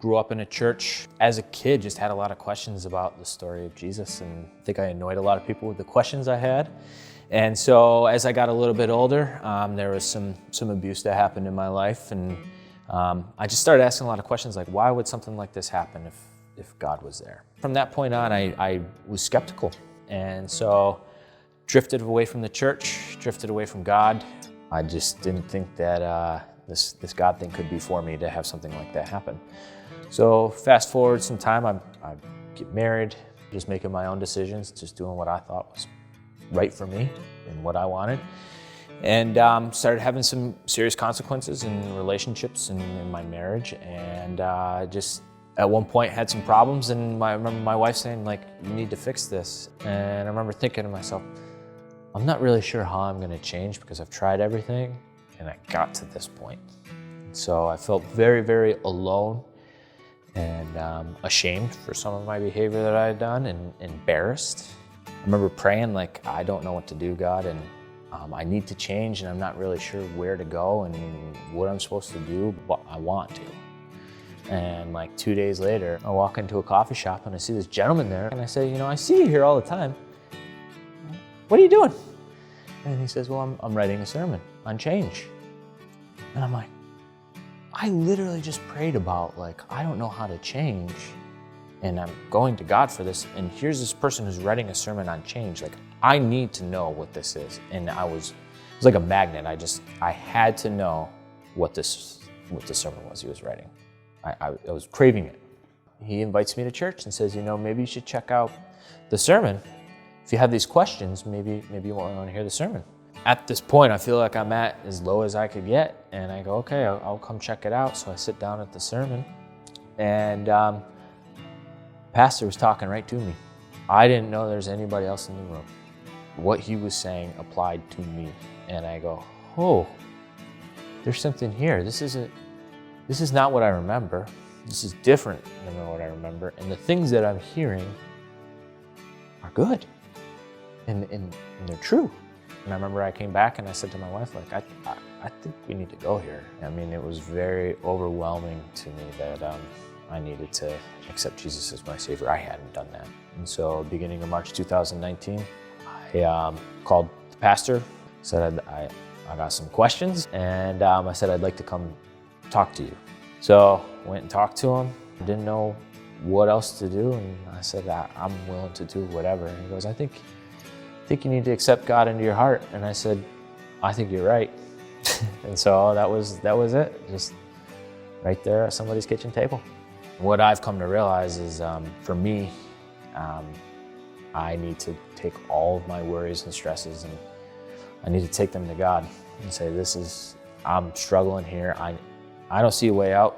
grew up in a church. As a kid, just had a lot of questions about the story of Jesus, and I think I annoyed a lot of people with the questions I had. And so as I got a little bit older, there was some abuse that happened in my life, and I just started asking a lot of questions like, why would something like this happen if God was there? From that point on, I was skeptical, and so drifted away from the church, drifted away from God. I just didn't think that this God thing could be for me to have something like that happen. So fast forward some time, I get married, just making my own decisions, just doing what I thought was right for me and what I wanted. And started having some serious consequences in relationships and in my marriage. And just at one point had some problems, and I remember my wife saying, like, you need to fix this. And I remember thinking to myself, I'm not really sure how I'm gonna change because I've tried everything and I got to this point. So I felt very, very alone and ashamed for some of my behavior that I had done, and embarrassed. I remember praying like, I don't know what to do, God, and I need to change, and I'm not really sure where to go and what I'm supposed to do, but I want to. And like 2 days later, I walk into a coffee shop and I see this gentleman there, and I say, you know, I see you here all the time. What are you doing? And he says, well, I'm writing a sermon on change. And I'm like, I literally just prayed about, like, I don't know how to change, and I'm going to God for this, and here's this person who's writing a sermon on change. Like, I need to know what this is. And it was like a magnet. I had to know what the sermon was he was writing. I was craving it. He invites me to church and says, you know, maybe you should check out the sermon. If you have these questions, maybe you want to hear the sermon. At this point, I feel like I'm at as low as I could get, and I go, okay, I'll come check it out. So I sit down at the sermon, and pastor was talking right to me. I didn't know there's anybody else in the room. What he was saying applied to me, and I go, oh, there's something here. This is not what I remember. This is different than what I remember, and the things that I'm hearing are good, and they're true. And I remember I came back and I said to my wife, like, I think we need to go here. I mean, it was very overwhelming to me that I needed to accept Jesus as my Savior. I hadn't done that. And so beginning of March 2019, I called the pastor, said I got some questions, and I said I'd like to come talk to you. So I went and talked to him. I didn't know what else to do, and I said, I'm willing to do whatever. And he goes, I think you need to accept God into your heart. And I said, I think you're right. And so that was it, just right there at somebody's kitchen table. What I've come to realize is, for me, I need to take all of my worries and stresses, and I need to take them to God and say, I'm struggling here. I don't see a way out.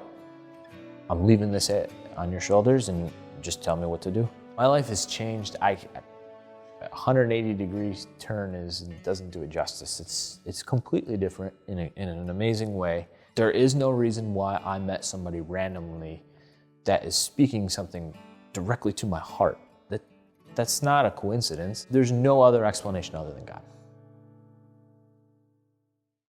I'm leaving this on your shoulders, and just tell me what to do. My life has changed. 180 degrees turn doesn't do it justice. It's completely different in an amazing way. There is no reason why I met somebody randomly that is speaking something directly to my heart. That's not a coincidence. There's no other explanation other than God.